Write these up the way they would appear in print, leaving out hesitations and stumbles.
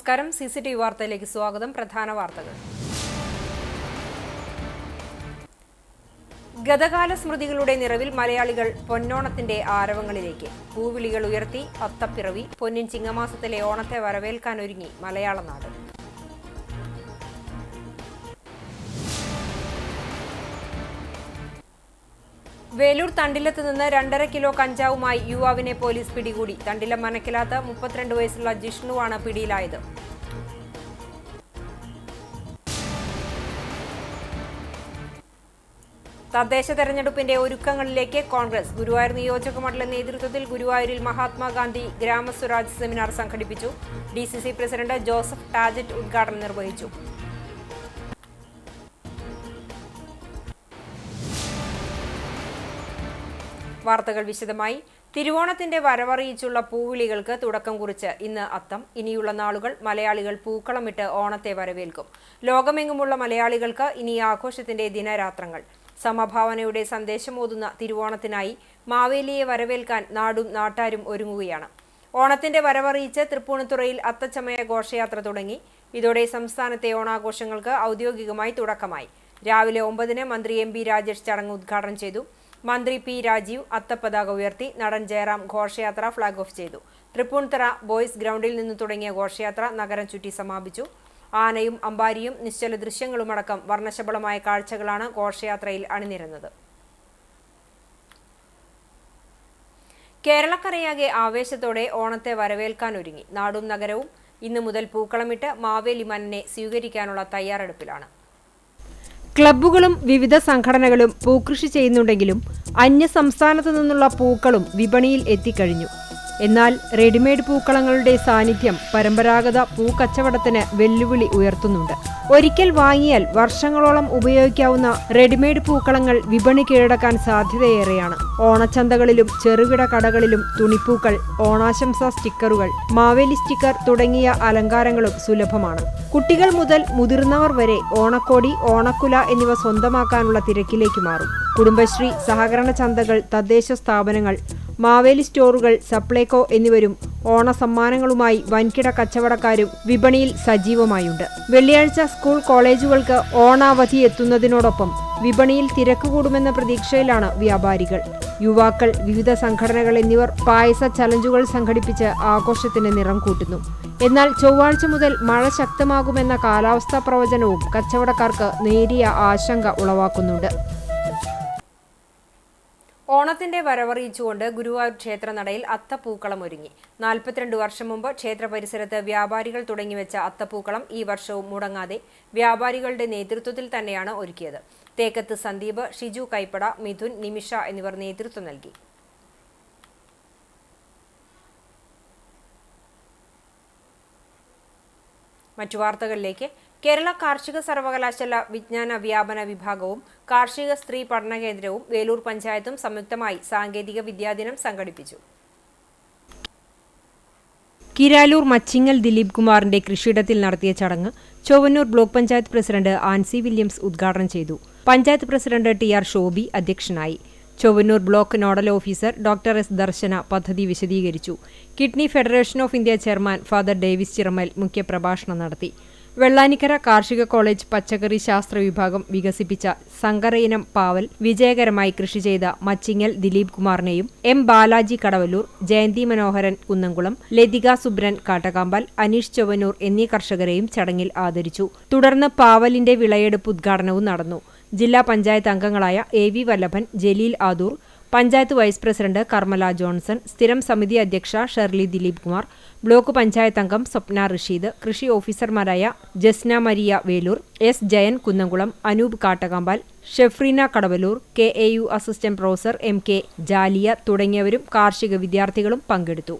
നമസ്കാരം. CCTV വാർത്തയിലേക്ക് സ്വാഗതം. പ്രധാന വാർത്തകൾ. ഗതകാല സ്മൃതികളുടെ നിറവിൽ മലയാളികൾ പൊന്നോണത്തിന്റെ ആരവങ്ങളിലേക്ക്. പൂവിളികൾ ഉയർത്തി അത്തപ്പിറവി. പൊന്നിൻ ചിങ്ങമാസത്തിലെ ഓണത്തെ വരവേൽക്കാനൊരുങ്ങി മലയാള നാട്. വേലൂർ തണ്ടിലത്ത് നിന്ന് 2.5 കിലോ കഞ്ചാവുമായി യുവാവിനെ പോലീസ് പിടികൂടി. തണ്ടിലം മനക്കിലാത്ത 32 വയസ്സുള്ള ജിഷ്ണുവാണ് പിടിയിലായത്. തദ്ദേശ തെരഞ്ഞെടുപ്പിന്റെ ഒരുക്കങ്ങളിലേക്ക് കോൺഗ്രസ്. ഗുരുവായൂർ നിയോജക മണ്ഡലം നേതൃത്വത്തിൽ ഗുരുവായൂരിൽ മഹാത്മാഗാന്ധി ഗ്രാമസ്വരാജ് സെമിനാർ സംഘടിപ്പിച്ചു. DCC പ്രസിഡന്റ് ജോസഫ് ടാജറ്റ് ഉദ്ഘാടനം നിർവഹിച്ചു. വാർത്തകൾ വിശദമായി. തിരുവോണത്തിന്റെ വരവറിയിച്ചുള്ള പൂവിളികൾക്ക് തുടക്കം കുറിച്ച് ഇന്ന് അത്തം. ഇനിയുള്ള നാളുകൾ മലയാളികൾ പൂക്കളമിട്ട് ഓണത്തെ വരവേൽക്കും. ലോകമെങ്ങുമുള്ള മലയാളികൾക്ക് ഇനി ആഘോഷത്തിന്റെ ദിനരാത്രങ്ങൾ. സമഭാവനയുടെ സന്ദേശമോതുന്ന തിരുവോണത്തിനായി മാവേലിയെ വരവേൽക്കാൻ നാടും നാട്ടാരും ഒരുങ്ങുകയാണ്. ഓണത്തിന്റെ വരവറിയിച്ച് തൃപ്പൂണിത്തുറയിൽ അത്തച്ചമയ ഘോഷയാത്ര തുടങ്ങി. ഇതോടെ സംസ്ഥാനത്തെ ഓണാഘോഷങ്ങൾക്ക് ഔദ്യോഗികമായി തുടക്കമായി. രാവിലെ 9-ന് മന്ത്രി MB രാജേഷ് ചടങ്ങ് ഉദ്ഘാടനം ചെയ്തു. മന്ത്രി P രാജീവ് അത്തപ്പതാക ഉയർത്തി. നടൻ ജയറാം ഘോഷയാത്ര ഫ്ളാഗ് ഓഫ് ചെയ്തു. തൃപ്പൂണിത്തുറ ബോയ്സ് ഗ്രൗണ്ടിൽ നിന്ന് തുടങ്ങിയ ഘോഷയാത്ര നഗരം ചുറ്റി സമാപിച്ചു. ആനയും അമ്പാരിയും നിശ്ചല ദൃശ്യങ്ങളുമടക്കം വർണ്ണശബളമായ കാഴ്ചകളാണ് ഘോഷയാത്രയിൽ അണിനിരന്നത്. കേരളക്കരയാകെ ആവേശത്തോടെ ഓണത്തെ വരവേൽക്കാനൊരുങ്ങി. നാടും നഗരവും ഇന്നു മുതൽ പൂക്കളമിട്ട് മാവേലി മന്നനെ സ്വീകരിക്കാനുള്ള തയ്യാറെടുപ്പിലാണ്. ക്ലബ്ബുകളും വിവിധ സംഘടനകളും പൂക്കൃഷി ചെയ്യുന്നുണ്ടെങ്കിലും അന്യ സംസ്ഥാനത്തു നിന്നുള്ള പൂക്കളും വിപണിയിൽ എത്തിക്കഴിഞ്ഞു. എന്നാൽ റെഡിമെയ്ഡ് പൂക്കളങ്ങളുടെ സാന്നിധ്യം പരമ്പരാഗത പൂക്കച്ചവടത്തിന് വെല്ലുവിളി ഉയർത്തുന്നുണ്ട്. ഒരിക്കൽ വാങ്ങിയാൽ വർഷങ്ങളോളം ഉപയോഗിക്കാവുന്ന റെഡിമെയ്ഡ് പൂക്കളങ്ങൾ വിപണി കീഴടക്കാൻ സാധ്യതയേറെയാണ്. ഓണച്ചന്തകളിലും ചെറുകിട കടകളിലും തുണിപ്പൂക്കൾ, ഓണാശംസാ സ്റ്റിക്കറുകൾ, മാവേലി സ്റ്റിക്കർ തുടങ്ങിയ അലങ്കാരങ്ങളും സുലഭമാണ്. കുട്ടികൾ മുതൽ മുതിർന്നവർ വരെ ഓണക്കോടി, ഓണക്കുല എന്നിവ സ്വന്തമാക്കാനുള്ള തിരക്കിലേക്ക് മാറും. കുടുംബശ്രീ, സഹകരണ ചന്തകൾ, തദ്ദേശ സ്ഥാപനങ്ങൾ, മാവേലി സ്റ്റോറുകൾ, സപ്ലൈകോ എന്നിവരും ഓണസമ്മാനങ്ങളുമായി വൻകിട കച്ചവടക്കാരും വിപണിയിൽ സജീവമായുണ്ട്. വെള്ളിയാഴ്ച സ്കൂൾ കോളേജുകൾക്ക് ഓണാവധി എത്തുന്നതിനോടൊപ്പം വിപണിയിൽ തിരക്ക് കൂടുമെന്ന പ്രതീക്ഷയിലാണ് വ്യാപാരികൾ. യുവാക്കൾ, വിവിധ സംഘടനകൾ എന്നിവർ പായസ ചലഞ്ചുകൾ സംഘടിപ്പിച്ച് ആഘോഷത്തിന് നിറം കൂട്ടുന്നു. എന്നാൽ ചൊവ്വാഴ്ച മുതൽ മഴ ശക്തമാകുമെന്ന കാലാവസ്ഥാ പ്രവചനവും കച്ചവടക്കാർക്ക് നേരിയ ആശങ്ക ഉളവാക്കുന്നുണ്ട്. ഓണത്തിന്റെ വരവറിയിച്ചുകൊണ്ട് ഗുരുവായൂർ ക്ഷേത്രനടയിൽ അത്തപ്പൂക്കളം ഒരുങ്ങി. 42 വർഷം മുമ്പ് ക്ഷേത്ര പരിസരത്ത് വ്യാപാരികൾ തുടങ്ങിവെച്ച അത്തപ്പൂക്കളം ഈ വർഷവും മുടങ്ങാതെ വ്യാപാരികളുടെ നേതൃത്വത്തിൽ തന്നെയാണ് ഒരുക്കിയത്. തേക്കത്ത് സന്ദീപ്, ഷിജു കൈപ്പട, മിഥുൻ, നിമിഷ എന്നിവർ നേതൃത്വം നൽകി. മറ്റു വാർത്തകളിലേക്ക്. കേരള കാർഷിക സർവകലാശാല വിജ്ഞാന വ്യാപന വിഭാഗവും കാർഷിക സ്ത്രീ പഠന കേന്ദ്രവും വേലൂർ പഞ്ചായത്തും സംയുക്തമായി സാങ്കേതിക വിദ്യാദിനം സംഘടിപ്പിച്ചു. കിരാലൂർ മച്ചിങ്ങൽ ദിലീപ് കുമാറിന്റെ കൃഷിയിടത്തിൽ നടത്തിയ ചടങ്ങ് Chowwannur block panchayat president Ancy Williams ഉദ്ഘാടനം ചെയ്തു. പഞ്ചായത്ത് പ്രസിഡന്റ് TR ഷോബി അധ്യക്ഷനായി. Chowwannur block nodal officer doctor S ദർശന പദ്ധതി വിശദീകരിച്ചു. Kidney federation of India chairman father Davis Chiramel മുഖ്യപ്രഭാഷണം നടത്തി. വെള്ളാനിക്കര കാർഷിക കോളേജ് പച്ചക്കറി ശാസ്ത്ര വിഭാഗം വികസിപ്പിച്ച സങ്കരയിനം പാവൽ വിജയകരമായി കൃഷി ചെയ്ത മച്ചിങ്ങൽ ദിലീപ് കുമാറിനെയും M ബാലാജി കടവല്ലൂർ, ജയന്തി മനോഹരൻ കുന്നംകുളം, ലതിക സുബ്രൻ കാട്ടകാമ്പാൽ, അനീഷ് ചൊവ്വന്നൂർ എന്നീ കർഷകരെയും ചടങ്ങിൽ ആദരിച്ചു. തുടർന്ന് പാവലിന്റെ വിളയെടുപ്പ് ഉദ്ഘാടനവും നടന്നു. ജില്ലാ പഞ്ചായത്ത് അംഗങ്ങളായ AV Vallabhan, Jaleel Adoor, panchayat vice president Karmala Johnson, സ്ഥിരം സമിതി അധ്യക്ഷ ഷെർലി ദിലീപ് കുമാർ, ബ്ലോക്ക് പഞ്ചായത്ത് അംഗം സ്വപ്ന റഷീദ്, കൃഷി ഓഫീസർമാരായ Jasna Maria Velur, S Jayan Kunnamkulam, Anoop Kattakampal, Shefreena Kadavallur, KAU assistant professor MK Jaliya തുടങ്ങിയവരും കാർഷിക വിദ്യാർത്ഥികളും പങ്കെടുത്തു.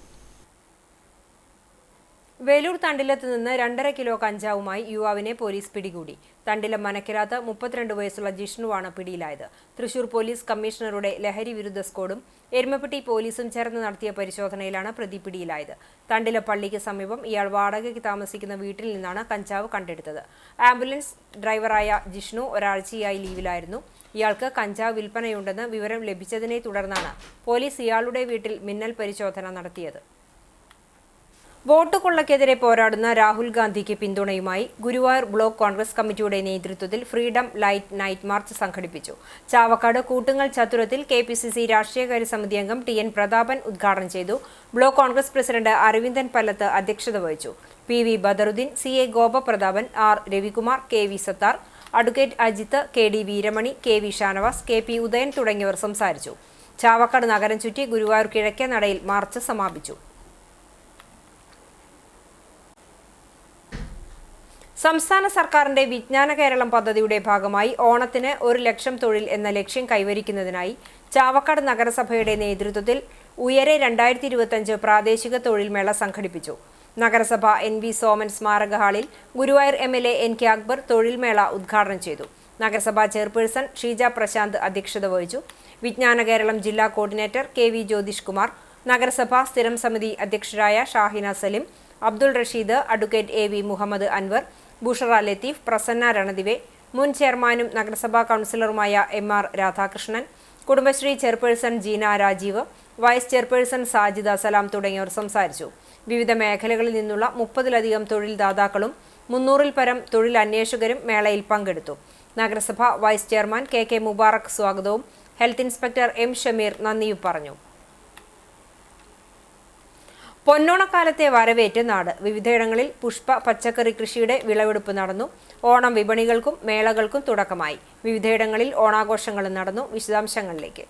വേലൂർ തണ്ടിലത്ത് നിന്ന് 2.5 കിലോ കഞ്ചാവുമായി യുവാവിനെ പോലീസ് പിടികൂടി. തണ്ടിലം മനക്കിലാത്ത് 32 വയസ്സുള്ള ജിഷ്ണുവാണ് പിടിയിലായത്. തൃശൂർ പോലീസ് കമ്മീഷണറുടെ ലഹരി വിരുദ്ധ സ്ക്വാഡും എരുമപ്പെട്ടി പോലീസും ചേർന്ന് നടത്തിയ പരിശോധനയിലാണ് പ്രതി പിടിയിലായത്. തണ്ടില പള്ളിക്ക് സമീപം ഇയാൾ വാടകയ്ക്ക് താമസിക്കുന്ന വീട്ടിൽ നിന്നാണ് കഞ്ചാവ് കണ്ടെടുത്തത്. ആംബുലൻസ് ഡ്രൈവറായ ജിഷ്ണു ഒരാഴ്ചയായി ലീവിലായിരുന്നു. ഇയാൾക്ക് കഞ്ചാവ് വിൽപ്പനയുണ്ടെന്ന് വിവരം ലഭിച്ചതിനെ തുടർന്നാണ് പോലീസ് ഇയാളുടെ വീട്ടിൽ മിന്നൽ പരിശോധന നടത്തിയത്. വോട്ട് കൊള്ളയ്ക്കെതിരെ പോരാടുന്ന രാഹുൽ ഗാന്ധിക്ക് പിന്തുണയുമായി ഗുരുവായൂർ ബ്ലോക്ക് കോൺഗ്രസ് കമ്മിറ്റിയുടെ നേതൃത്വത്തിൽ ഫ്രീഡം ലൈറ്റ് നൈറ്റ് മാർച്ച് സംഘടിപ്പിച്ചു. ചാവക്കാട് കൂട്ടുങ്ങൽ ചത്തുരത്തിൽ കെപിസിസി രാഷ്ട്രീയകാര്യ സമിതി അംഗം ടി.എൻ. പ്രതാപൻ ഉദ്ഘാടനം ചെയ്തു. ബ്ലോക്ക് കോൺഗ്രസ് പ്രസിഡന്റ് അരവിന്ദൻ പല്ലത്ത് അധ്യക്ഷത വഹിച്ചു. P V. Badaruddin, C A. Gopaprathapan, R. Ravikumar, K V. Sathar, advocate Ajith, K D. Veeramani, K V. Shanavas, K P. Udayan തുടങ്ങിയവർ സംസാരിച്ചു. ചാവക്കാട് നഗരം ചുറ്റി ഗുരുവായൂർ കിഴക്കേ നടയിൽ മാർച്ച് സമാപിച്ചു. സംസ്ഥാന സർക്കാരിന്റെ വിജ്ഞാന കേരളം പദ്ധതിയുടെ ഭാഗമായി ഓണത്തിന് 1 ലക്ഷം തൊഴിൽ എന്ന ലക്ഷ്യം കൈവരിക്കുന്നതിനായി ചാവക്കാട് നഗരസഭയുടെ നേതൃത്വത്തിൽ ഉയരെ 2025 പ്രാദേശിക തൊഴിൽ മേള സംഘടിപ്പിച്ചു. നഗരസഭ എൻ.വി. സോമൻ സ്മാരക ഹാളിൽ ഗുരുവായൂർ എം.എൽ.എ. എൻ.കെ. അക്ബർ തൊഴിൽ മേള ഉദ്ഘാടനം ചെയ്തു. നഗരസഭാ ചെയർപേഴ്സൺ ഷീജ പ്രശാന്ത് അധ്യക്ഷത വഹിച്ചു. വിജ്ഞാന കേരളം ജില്ലാ കോർഡിനേറ്റർ കെ.വി. ജ്യോതിഷ് കുമാർ, നഗരസഭാ സ്ഥിരം സമിതി അധ്യക്ഷരായ ഷാഹിന സലിം, അബ്ദുൾ റഷീദ്, അഡ്വക്കേറ്റ് എ.വി. മുഹമ്മദ് അൻവർ, ബുഷറ ലത്തീഫ്, പ്രസന്ന രണദിവെ, മുൻ ചെയർമാനും നഗരസഭാ കൗൺസിലറുമായ M R. Radhakrishnan, Kudumbashree chairperson Jeena Rajeev, vice chairperson Sajida Salam തുടങ്ങിയവർ സംസാരിച്ചു. വിവിധ മേഖലകളിൽ നിന്നുള്ള 30-ലധികം തൊഴിൽ ദാതാക്കളും 300-ൽ പരം തൊഴിൽ അന്വേഷകരും മേളയിൽ പങ്കെടുത്തു. നഗരസഭ വൈസ് ചെയർമാൻ കെ.കെ. മുബാറക് സ്വാഗതവും ഹെൽത്ത് ഇൻസ്പെക്ടർ എം. ഷമീർ നന്ദിയും പറഞ്ഞു. പൊന്നോണക്കാലത്തെ വരവേറ്റ് നാട്. വിവിധയിടങ്ങളിൽ പുഷ്പ പച്ചക്കറി കൃഷിയുടെ വിളവെടുപ്പ് നടന്നു. ഓണം വിപണികൾക്കും മേളകൾക്കും തുടക്കമായി. വിവിധയിടങ്ങളിൽ ഓണാഘോഷങ്ങളും നടന്നു. വിശദാംശങ്ങളിലേക്ക്.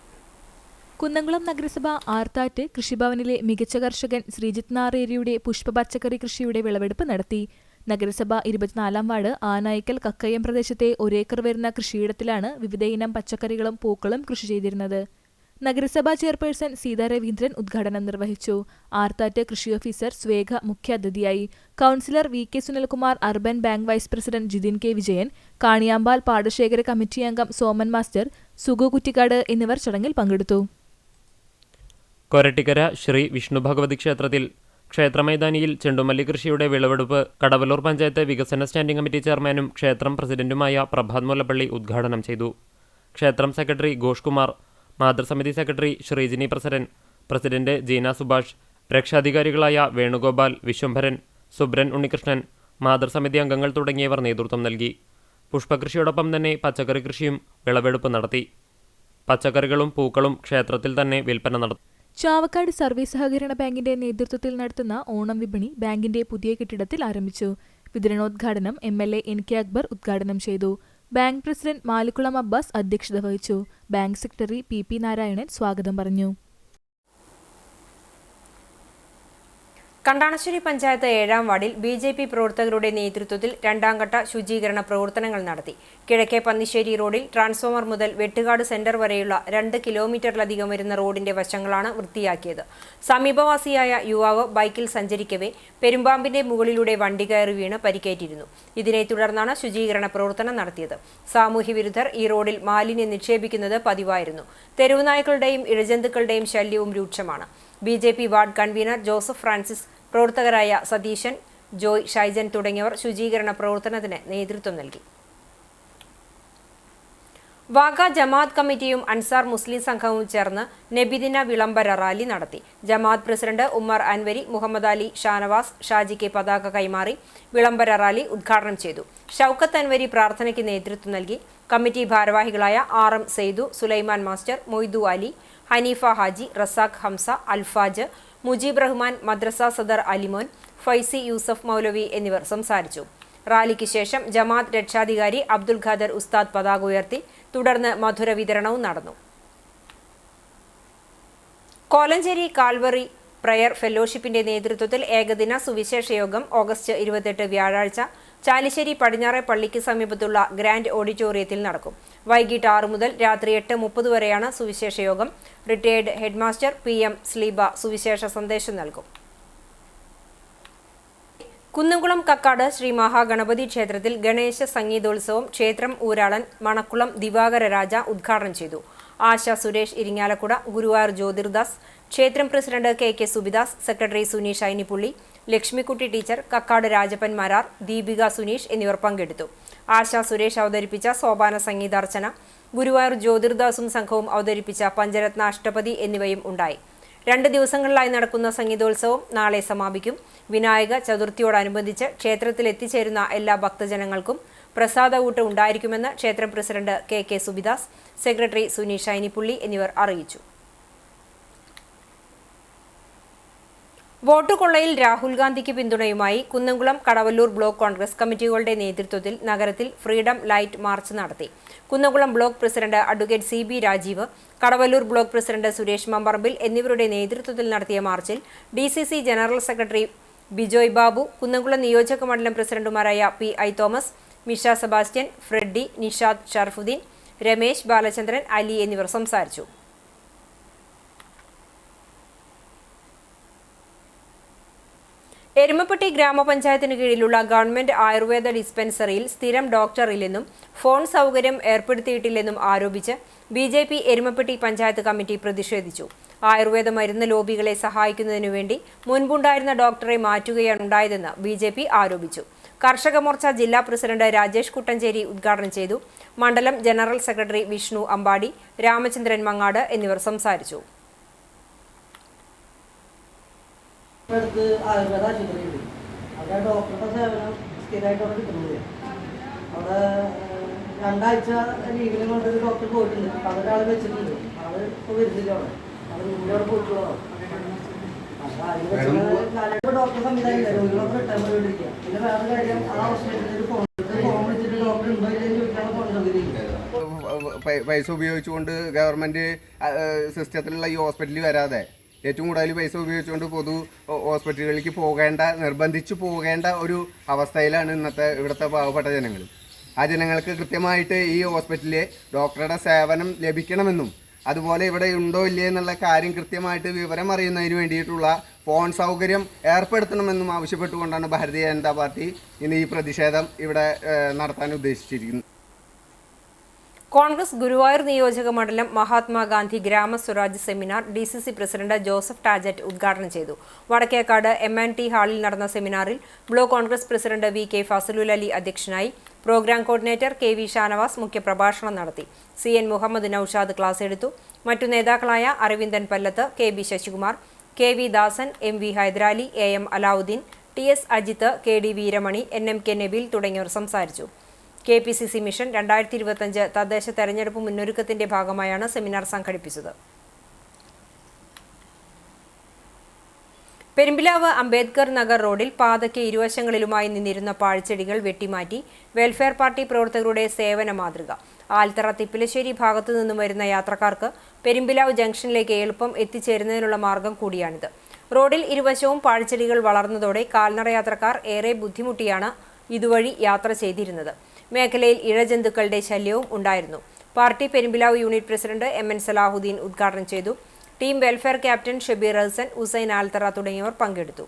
കുന്നംകുളം നഗരസഭ ആർത്താറ്റ് കൃഷിഭവനിലെ മികച്ച കർഷകൻ ശ്രീജിത്ത് നാറേരിയുടെ പുഷ്പ പച്ചക്കറി കൃഷിയുടെ വിളവെടുപ്പ് നടത്തി. നഗരസഭ 24-ാം വാർഡ് ആനായിക്കൽ കക്കയം പ്രദേശത്തെ 1 ഏക്കർ വരുന്ന കൃഷിയിടത്തിലാണ് വിവിധയിനം പച്ചക്കറികളും പൂക്കളും കൃഷി ചെയ്തിരുന്നത്. നഗരസഭാ ചെയർപേഴ്സൺ സീതാ രവീന്ദ്രൻ ഉദ്ഘാടനം നിർവഹിച്ചു. ആർത്താറ്റ് കൃഷി ഓഫീസർ സ്വേഗ മുഖ്യാതിഥിയായി. Councillor V. K. Sunilkumar, urban bank vice president Jithin K. Vijayan, Kaniyampal പാടശേഖര കമ്മിറ്റി അംഗം സോമൻ മാസ്റ്റർ, സുഗു കുറ്റിക്കാട് എന്നിവർ ചടങ്ങിൽ പങ്കെടുത്തു. കൊരട്ടിക്കര ശ്രീ വിഷ്ണു ഭഗവതി ക്ഷേത്രത്തിൽ ക്ഷേത്രമൈതാനിയിൽ ചെണ്ടുമല്ലി കൃഷിയുടെ വിളവെടുപ്പ് കടവല്ലൂർ പഞ്ചായത്ത് വികസന സ്റ്റാൻഡിംഗ് കമ്മിറ്റി ചെയർമാനും ക്ഷേത്രം പ്രസിഡന്റുമായ പ്രഭാത് മുല്ലപ്പള്ളി ഉദ്ഘാടനം ചെയ്തു. ക്ഷേത്രം സെക്രട്ടറി ഘോഷ് കുമാർ, മാതൃസമിതി സെക്രട്ടറി ശ്രീജിനി പ്രസിഡന്റ് ജീന സുഭാഷ്, രക്ഷാധികാരികളായ വേണുഗോപാൽ, വിശ്വംഭരൻ, സുബ്രൻ ഉണ്ണികൃഷ്ണൻ, മാതൃസമിതി അംഗങ്ങൾ തുടങ്ങിയവർ നേതൃത്വം നൽകി. പുഷ്പകൃഷിയോടൊപ്പം തന്നെ പച്ചക്കറി കൃഷിയും വിളവെടുപ്പ് നടത്തി. പച്ചക്കറികളും പൂക്കളും ക്ഷേത്രത്തിൽ തന്നെ വിൽപ്പന നടത്തി. ചാവക്കാട് സർവീസ് സഹകരണ ബാങ്കിന്റെ നേതൃത്വത്തിൽ നടത്തുന്ന ഓണം വിപണി ബാങ്കിന്റെ പുതിയ കെട്ടിടത്തിൽ ആരംഭിച്ചു. വിതരണോദ്ഘാടനം എം.എൽ.എ. എൻ.കെ. അക്ബർ ഉദ്ഘാടനം ചെയ്തു. ബാങ്ക് പ്രസിഡന്റ് മാലിക്കുളം അബ്ബാസ് അധ്യക്ഷത വഹിച്ചു. Bank secretary P. നാരായണൻ സ്വാഗതം പറഞ്ഞു. കണ്ടാണശ്ശേരി പഞ്ചായത്ത് 7-ാം വാർഡിൽ ബി.ജെ.പി. പ്രവർത്തകരുടെ നേതൃത്വത്തിൽ 2ാം ഘട്ട ശുചീകരണ പ്രവർത്തനങ്ങൾ നടത്തി. കിഴക്കേ പന്നിശ്ശേരി റോഡിൽ ട്രാൻസ്ഫോമർ മുതൽ വെട്ടുകാട് സെന്റർ വരെയുള്ള 2 കിലോമീറ്ററിലധികം വരുന്ന റോഡിന്റെ വശങ്ങളാണ് വൃത്തിയാക്കിയത്. സമീപവാസിയായ യുവാവ് ബൈക്കിൽ സഞ്ചരിക്കവേ പെരുമ്പാമ്പിന്റെ മുകളിലൂടെ വണ്ടി കയറി വീണ് പരിക്കേറ്റിരുന്നു. ഇതിനെ തുടർന്നാണ് ശുചീകരണ പ്രവർത്തനം നടത്തിയത്. സാമൂഹ്യവിരുദ്ധർ ഈ റോഡിൽ മാലിന്യം നിക്ഷേപിക്കുന്നത് പതിവായിരുന്നു. തെരുവുനായ്ക്കളുടെയും ഇഴജന്തുക്കളുടെയും ശല്യവും രൂക്ഷമാണ്. BJP. Ward convener Joseph Francis, പ്രവർത്തകരായ സതീശൻ, ജോയ്, ഷൈജൻ തുടങ്ങിയവർ ശുചീകരണ പ്രവർത്തനത്തിന് നേതൃത്വം നൽകി. വാഗ ജമാഅത്ത് കമ്മിറ്റിയും അൻസാർ മുസ്ലിം സംഘവും ചേർന്ന് നബിദിന വിളംബര റാലി നടത്തി. ജമാഅത്ത് പ്രസിഡന്റ് ഉമ്മർ അൻവരി, മുഹമ്മദ് അലി, ഷാനവാസ്, ഷാജിക്ക് പതാക കൈമാറി വിളംബര റാലി ഉദ്ഘാടനം ചെയ്തു. ഷൗക്കത്ത് അൻവരി പ്രാർത്ഥനയ്ക്ക് നേതൃത്വം നൽകി. കമ്മിറ്റി ഭാരവാഹികളായ RM സെയ്ദു, സുലൈമാൻ മാസ്റ്റർ, മൊയ്തു അലി, ഹനീഫ ഹാജി, റസാഖ് ഹംസ, അൽഫാജ്, മുജീബ് റഹ്മാൻ, മദ്രസ സദർ അലിമോൻ, ഫൈസി യൂസഫ് മൗലവി എന്നിവർ സംസാരിച്ചു. റാലിക്ക് ശേഷം ജമാഅത്ത് രക്ഷാധികാരി അബ്ദുൽ ഖാദർ ഉസ്താദ് പതാക ഉയർത്തി. തുടർന്ന് മധുര വിതരണവും നടന്നു. കോലഞ്ചേരി കാൽവറി പ്രയർ ഫെലോഷിപ്പിന്റെ നേതൃത്വത്തിൽ ഏകദിന സുവിശേഷ യോഗം ഓഗസ്റ്റ് 28 വ്യാഴാഴ്ച ചാലിശ്ശേരി പടിഞ്ഞാറെ പള്ളിക്ക് സമീപത്തുള്ള ഗ്രാൻഡ് ഓഡിറ്റോറിയത്തിൽ നടക്കും. വൈകിട്ട് 6 മുതൽ രാത്രി 8:30 വരെയാണ് സുവിശേഷ യോഗം. റിട്ടയേർഡ് ഹെഡ്മാസ്റ്റർ PM സ്ലീബ സുവിശേഷ സന്ദേശം നൽകും. കുന്നംകുളം കക്കാട് ശ്രീ മഹാഗണപതി ക്ഷേത്രത്തിൽ ഗണേശ സംഗീതോത്സവം ക്ഷേത്രം ഊരാളൻ മണക്കുളം ദിവാകര രാജ ഉദ്ഘാടനം ചെയ്തു. ആശ സുരേഷ് ഇരിങ്ങാലക്കുട, ഗുരുവായൂർ ജ്യോതിർദാസ്, ക്ഷേത്രം president K Subidas, secretary Suneesh Ainippulli, Lakshmikutty teacher, Kakkad Rajappan Marar, Deepika Suneesh എന്നിവർ പങ്കെടുത്തു. ആശ സുരേഷ് അവതരിപ്പിച്ച സോപാന സംഗീതാർച്ചന, ഗുരുവായൂർ ജ്യോതിർദാസും സംഘവും അവതരിപ്പിച്ച പഞ്ചരത്ന അഷ്ടപതി എന്നിവയും ഉണ്ടായി. 2 ദിവസങ്ങളിലായി നടക്കുന്ന സംഗീതോത്സവം നാളെ സമാപിക്കും. വിനായക ചതുർത്ഥിയോടനുബന്ധിച്ച് ക്ഷേത്രത്തിൽ എത്തിച്ചേരുന്ന എല്ലാ ഭക്തജനങ്ങൾക്കും പ്രസാദഊട്ട് ഉണ്ടായിരിക്കുമെന്ന് ക്ഷേത്രം president K Subidas, secretary Suni Shainippulli എന്നിവർ അറിയിച്ചു. വോട്ട് കൊള്ളയിൽ രാഹുൽ ഗാന്ധിക്ക് പിന്തുണയുമായി കുന്നംകുളം, കടവല്ലൂർ ബ്ലോക്ക് കോൺഗ്രസ് കമ്മിറ്റികളുടെ നേതൃത്വത്തിൽ നഗരത്തിൽ ഫ്രീഡം ലൈറ്റ് മാർച്ച് നടത്തി. Kunnamkulam block president advocate CB Rajeev, Kadavallur block president Suresh Mambarambil എന്നിവരുടെ നേതൃത്വത്തിൽ നടത്തിയ മാർച്ചിൽ DCC general secretary Bijoy Babu, Kunnamkulam നിയോജക മണ്ഡലം പ്രസിഡന്റുമാരായ PI തോമസ്, മിഷ സെബാസ്റ്റ്യൻ, ഫ്രെഡി, നിഷാദ് ഷർഫുദ്ദീൻ, രമേശ്, ബാലചന്ദ്രൻ, അലി എന്നിവർ സംസാരിച്ചു. എരുമപ്പെട്ടി ഗ്രാമപഞ്ചായത്തിന് കീഴിലുള്ള ഗവൺമെന്റ് ആയുർവേദ ഡിസ്പെൻസറിയിൽ സ്ഥിരം ഡോക്ടറില്ലെന്നും ഫോൺ സൗകര്യം ഏർപ്പെടുത്തിയിട്ടില്ലെന്നും ആരോപിച്ച് BJP എരുമപ്പെട്ടി പഞ്ചായത്ത് കമ്മിറ്റി പ്രതിഷേധിച്ചു. ആയുർവേദ മരുന്ന് ലോബികളെ സഹായിക്കുന്നതിനു വേണ്ടി മുൻപുണ്ടായിരുന്ന ഡോക്ടറെ മാറ്റുകയാണുണ്ടായതെന്ന് BJP ആരോപിച്ചു. കർഷക മോർച്ച ജില്ലാ പ്രസിഡന്റ് രാജേഷ് കുട്ടഞ്ചേരി ഉദ്ഘാടനം ചെയ്തു. മണ്ഡലം ജനറൽ സെക്രട്ടറി വിഷ്ണു അമ്പാടി, രാമചന്ദ്രൻ മങ്ങാട് എന്നിവർ സംസാരിച്ചു. ആയുർവേദ ആശുപത്രിയുണ്ട്. അവിടെ ഡോക്ടറുടെ സേവനം സ്ഥിരമായിട്ട് അവിടെ കിട്ടുന്നില്ല. അവിടെ 2 ആഴ്ച ലീവിന് കൊണ്ടൊരു ഡോക്ടർ പോയിട്ടുണ്ട്. അതൊരാൾ വെച്ചിട്ടുണ്ട്. അത് ഇപ്പോൾ വരുന്നില്ല. അവിടെ അവിടെ പോയിട്ടുള്ളതാണ്. ഡോക്ടർ സംവിധാനം ഇല്ല. രോഗികളൊക്കെ റിട്ടേൺ പോയിട്ടിരിക്കുക. പിന്നെ വേറെ കാര്യം, ആ ഹോസ്പിറ്റലിൽ ഫോൺ വിളിച്ചിട്ട് ഡോക്ടർ ഉണ്ടോ ഇല്ലെന്ന് ചോദിക്കാനുള്ള ഫോൺ സൗകര്യം. പൈസ ഉപയോഗിച്ചുകൊണ്ട് ഗവൺമെൻറ് സിസ്റ്റത്തിലുള്ള ഈ ഹോസ്പിറ്റലിൽ വരാതെ ഏറ്റവും കൂടുതൽ പൈസ ഉപയോഗിച്ചുകൊണ്ട് പൊതു ഹോസ്പിറ്റലുകളിലേക്ക് നിർബന്ധിച്ചു പോകേണ്ട ഒരു അവസ്ഥയിലാണ് ഇവിടുത്തെ പാവപ്പെട്ട ജനങ്ങൾ. ആ ജനങ്ങൾക്ക് കൃത്യമായിട്ട് ഈ ഹോസ്പിറ്റലിലെ ഡോക്ടറുടെ സേവനം ലഭിക്കണമെന്നും അതുപോലെ ഇവിടെ ഉണ്ടോ ഇല്ലേ എന്നുള്ള കാര്യം കൃത്യമായിട്ട് വിവരം അറിയുന്നതിന് വേണ്ടിയിട്ടുള്ള ഫോൺ സൗകര്യം ഏർപ്പെടുത്തണമെന്നും ആവശ്യപ്പെട്ടുകൊണ്ടാണ് ഭാരതീയ ജനതാ പാർട്ടി ഇന്ന് ഈ പ്രതിഷേധം ഇവിടെ നടത്താൻ ഉദ്ദേശിച്ചിരിക്കുന്നത്. കോൺഗ്രസ് ഗുരുവായൂർ നിയോജക മണ്ഡലം Mahatma Gandhi Gram Swaraj seminar DCC president Joseph Tajet ഉദ്ഘാടനം ചെയ്തു. വടക്കേക്കാട് MNT ഹാളിൽ നടന്ന സെമിനാറിൽ block Congress president VK Fazalul Ali അധ്യക്ഷനായി. പ്രോഗ്രാം കോർഡിനേറ്റർ KV ഷാനവാസ് മുഖ്യപ്രഭാഷണം നടത്തി. CN മുഹമ്മദ് നൌഷാദ് ക്ലാസ് എടുത്തു. മറ്റു നേതാക്കളായ Aravindan Pallath, KB Sasikumar, KV Dasan, MV Hyder Ali, AM Alauddin, TS Ajith, KD Veeramani, NMK Nabeel തുടങ്ങിയവർ സംസാരിച്ചു. KPCC മിഷൻ 2025 തദ്ദേശ തെരഞ്ഞെടുപ്പ് മുന്നൊരുക്കത്തിന്റെ ഭാഗമായാണ് സെമിനാർ സംഘടിപ്പിച്ചത്. പെരുമ്പിലാവ് അംബേദ്കർ നഗർ റോഡിൽ പാതയ്ക്ക് ഇരുവശങ്ങളിലുമായി നിന്നിരുന്ന പാഴ്ചെടികൾ വെട്ടിമാറ്റി വെൽഫെയർ പാർട്ടി പ്രവർത്തകരുടെ സേവന മാതൃക. ആൽത്തറ തിപ്പിലശ്ശേരി ഭാഗത്തു നിന്നും വരുന്ന യാത്രക്കാർക്ക് പെരുമ്പിലാവ് ജംഗ്ഷനിലേക്ക് എളുപ്പം എത്തിച്ചേരുന്നതിനുള്ള മാർഗം കൂടിയാണിത്. റോഡിൽ ഇരുവശവും പാഴ്ചെടികൾ വളർന്നതോടെ കാൽനട യാത്രക്കാർ ഏറെ ബുദ്ധിമുട്ടിയാണ് ഇതുവഴി യാത്ര ചെയ്തിരുന്നത്. മേഖലയിൽ ഇഴജന്തുക്കളുടെ ശല്യവും ഉണ്ടായിരുന്നു. Party Perumpilavu unit president MN Salahuddin ഉദ്ഘാടനം ചെയ്തു. Team welfare captain Shabeer Hasan, Hussain Altharra തുടങ്ങിയവർ പങ്കെടുത്തു.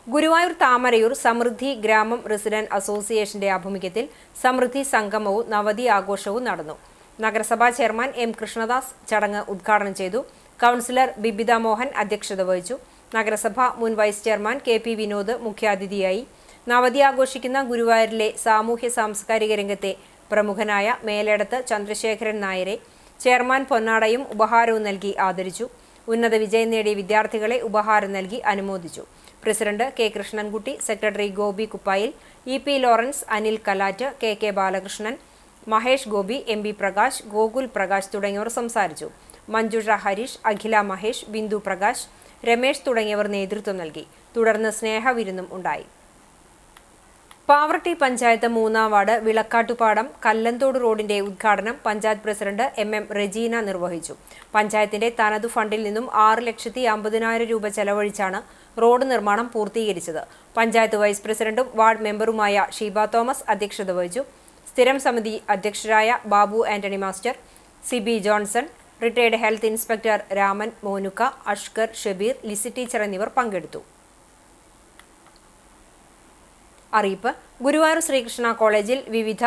ഗുരുവായൂർ താമരയൂർ സമൃദ്ധി ഗ്രാമം റെസിഡന്റ് അസോസിയേഷന്റെ ആഭിമുഖ്യത്തിൽ സമൃദ്ധി സംഗമവും നവതി ആഘോഷവും നടന്നു. നഗരസഭാ ചെയർമാൻ M കൃഷ്ണദാസ് ചടങ്ങ് ഉദ്ഘാടനം ചെയ്തു. കൗൺസിലർ ബിബിത മോഹൻ അധ്യക്ഷത വഹിച്ചു. നഗരസഭ മുൻ വൈസ് ചെയർമാൻ KP വിനോദ് മുഖ്യാതിഥിയായി. നവതി ആഘോഷിക്കുന്ന ഗുരുവായൂരിലെ സാമൂഹ്യ സാംസ്കാരിക രംഗത്തെ പ്രമുഖനായ മേലേടത്ത് ചന്ദ്രശേഖരൻ നായരെ ചെയർമാൻ പൊന്നാടയും ഉപഹാരവും നൽകി ആദരിച്ചു. ഉന്നത വിജയം നേടിയ വിദ്യാർത്ഥികളെ ഉപഹാരം നൽകി അനുമോദിച്ചു. President K Krishnankutty, secretary Gopi Kuppayil, EP Lawrence, Anil Kalat, KK Balakrishnan, Mahesh Gopi, MB Prakash, Gokul Prakash തുടങ്ങിയവർ സംസാരിച്ചു. മഞ്ജുഷ ഹരീഷ്, അഖില മഹേഷ്, ബിന്ദു പ്രകാശ്, രമേശ് തുടങ്ങിയവർ നേതൃത്വം നൽകി. തുടർന്ന് സ്നേഹവിരുന്നും ഉണ്ടായി. പാവറട്ടി പഞ്ചായത്ത് 3-ാം വാർഡ് വിളക്കാട്ടുപാടം കല്ലന്തോട് റോഡിന്റെ ഉദ്ഘാടനം പഞ്ചായത്ത് പ്രസിഡന്റ് MM റെജീന നിർവഹിച്ചു. പഞ്ചായത്തിന്റെ തനതു ഫണ്ടിൽ നിന്നും 6,50,000 രൂപ ചെലവഴിച്ചാണ് റോഡ് നിർമ്മാണം പൂർത്തീകരിച്ചത്. പഞ്ചായത്ത് വൈസ് പ്രസിഡന്റും വാർഡ് മെമ്പറുമായ ഷീബ തോമസ് അധ്യക്ഷത വഹിച്ചു. സ്ഥിരം സമിതി അധ്യക്ഷരായ Babu Antony master, CB Johnson, retired health inspector Raman, Monukka, Ashkar, Shabeer, Lissy teacher എന്നിവർ പങ്കെടുത്തു. അറിയിപ്പ്: ഗുരുവായൂർ ശ്രീകൃഷ്ണ കോളേജിൽ വിവിധ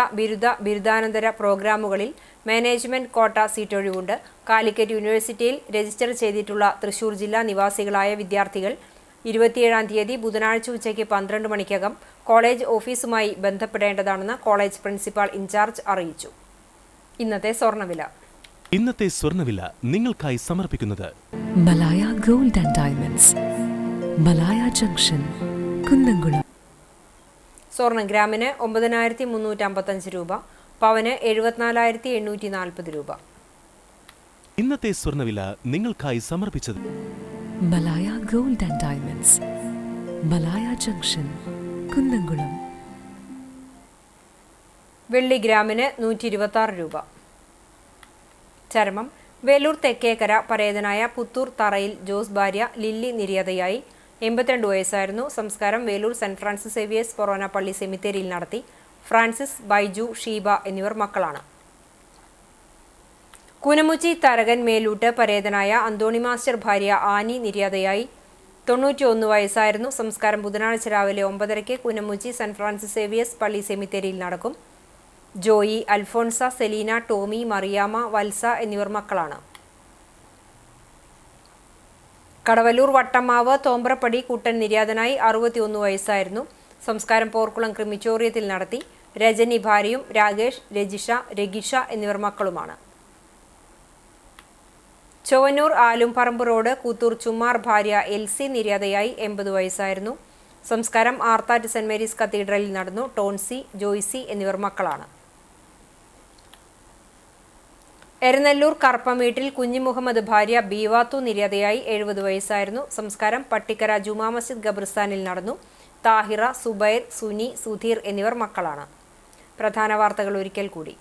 ബിരുദാനന്തര പ്രോഗ്രാമുകളിൽ മാനേജ്മെന്റ് കോട്ട സീറ്റൊഴിവുണ്ട്. കാലിക്കറ്റ് യൂണിവേഴ്സിറ്റിയിൽ രജിസ്റ്റർ ചെയ്തിട്ടുള്ള തൃശൂർ ജില്ലാ നിവാസികളായ വിദ്യാർത്ഥികൾ 27-ാം തീയതി ബുധനാഴ്ച ഉച്ചയ്ക്ക് 12 മണിക്കകം കോളേജ് ഓഫീസുമായി ബന്ധപ്പെടേണ്ടതാണെന്ന് കോളേജ് പ്രിൻസിപ്പാൾ ഇൻചാർജ് അറിയിച്ചു. ഇന്നത്തെ സ്വർണ്ണവില ഇന്നത്തെ സ്വർണ്ണവില നിങ്ങൾക്കായി സമർപ്പിക്കുന്നത് Malaya gold and diamonds, Malaya junction, Kunnamkulam. സ്വർണം ഗ്രാമിന് 9355 രൂപ, പവന് 74,840 രൂപ. ഇന്നത്തെ സ്വർണ്ണവില നിങ്ങൾക്കായി സമർപ്പിച്ചത് Malaya gold and diamonds, Malaya junction, Kunnamkulam. വെള്ളി ഗ്രാമിന് 126 രൂപ. ചരമം വേലൂർ തെക്കേക്കര പരേതനായ പുത്തൂർ തറയിൽ ജോസ് ഭാര്യ ലില്ലി നിര്യാതയായി. 82 വയസ്സായിരുന്നു. സംസ്കാരം വേലൂർ സെന്റ് ഫ്രാൻസിസ് സേവിയേഴ്സ് ഫൊറോന പള്ളി സെമിത്തേരിയിൽ നടത്തി. ഫ്രാൻസിസ്, ബൈജു, ഷീബ എന്നിവർ മക്കളാണ്. കുനമുച്ചി തരകൻ മേലൂട്ട് പരേതനായ അന്തോണി മാസ്റ്റർ ഭാര്യ ആനി നിര്യാതയായി. 91 വയസ്സായിരുന്നു. സംസ്കാരം ബുധനാഴ്ച രാവിലെ 9:30 കുനമുച്ചി സെന്റ് ഫ്രാൻസിസ് സേവിയേഴ്സ് പള്ളി സെമിത്തേരിയിൽ നടക്കും. ജോയി, അൽഫോൺസ, സെലീന, ടോമി, മറിയാമ്മ, വത്സ എന്നിവർ മക്കളാണ്. കടവല്ലൂർ വട്ടമാവ് തോമ്പ്രപ്പടി കുട്ടൻ നിര്യാതനായി. 61 വയസ്സായിരുന്നു. സംസ്കാരം പോർക്കുളം ക്രിമിറ്റോറിയത്തിൽ നടത്തി. രജനി ഭാര്യയും രാകേഷ്, രജിഷ, രഗിഷ എന്നിവർ മക്കളുമാണ്. ചൊവ്വന്നൂർ ആലുംപറമ്പ് റോഡ് കൂത്തൂർ ചുമ്മാർ ഭാര്യ എൽസി നിര്യാതയായി. 80 വയസ്സായിരുന്നു. സംസ്കാരം ആർത്താറ്റ് സെന്റ് മേരീസ് കത്തീഡ്രലിൽ നടന്നു. ടോൺസി, ജോയ്സി എന്നിവർ മക്കളാണ്. എരനെല്ലൂർ കർപ്പമീട്ടിൽ കുഞ്ഞിമുഹമ്മദ് ഭാര്യ ബീവാത്തു നിര്യാതയായി. 70 വയസ്സായിരുന്നു. സംസ്കാരം പട്ടിക്കര ജുമാ മസ്ജിദ് ഖബർസ്ഥാനിൽ നടന്നു. താഹിറ, സുബൈർ, സുനി, സുധീർ എന്നിവർ മക്കളാണ്. പ്രധാന വാർത്തകൾ ഒരിക്കൽ കൂടി.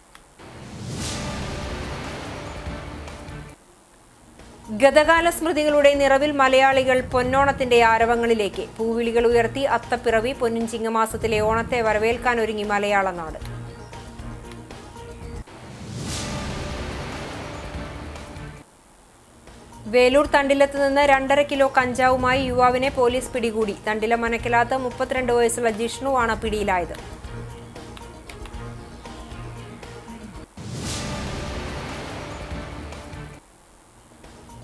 ഗതകാല സ്മൃതികളുടെ നിറവിൽ മലയാളികൾ പൊന്നോണത്തിന്റെ ആരവങ്ങളിലേക്ക്. പൂവിളികൾ ഉയർത്തി അത്തപ്പിറവി. പൊന്നിൻ ചിങ്ങമാസത്തിലെ ഓണത്തെ വരവേൽക്കാനൊരുങ്ങി മലയാള നാട്. വേലൂർ തണ്ടിലത്ത് നിന്ന് 2.5 കിലോ കഞ്ചാവുമായി യുവാവിനെ പോലീസ് പിടികൂടി. തണ്ടില മനക്കിലാത്ത് 32 വയസ്സുള്ള ജിഷ്ണുവാണ് പിടിയിലായത്.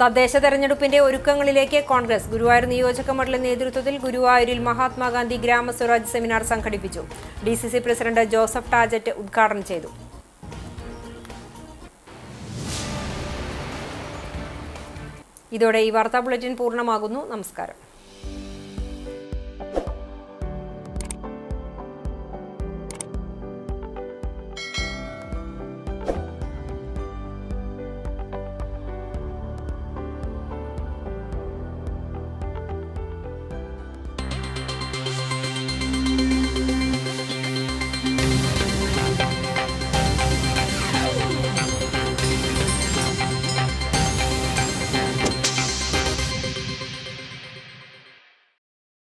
തദ്ദേശ തെരഞ്ഞെടുപ്പിന്റെ ഒരുക്കങ്ങളിലേക്ക് കോൺഗ്രസ്. ഗുരുവായൂർ നിയോജക മണ്ഡലം നേതൃത്വത്തിൽ ഗുരുവായൂരിൽ മഹാത്മാഗാന്ധി ഗ്രാമസ്വരാജ് സെമിനാർ സംഘടിപ്പിച്ചു. DCC പ്രസിഡന്റ് ജോസഫ് ടാജറ്റ് ഉദ്ഘാടനം ചെയ്തു. ഇതോടെ ഈ വാർത്താ ബുള്ളറ്റിൻ പൂർണ്ണമാകുന്നു. നമസ്കാരം.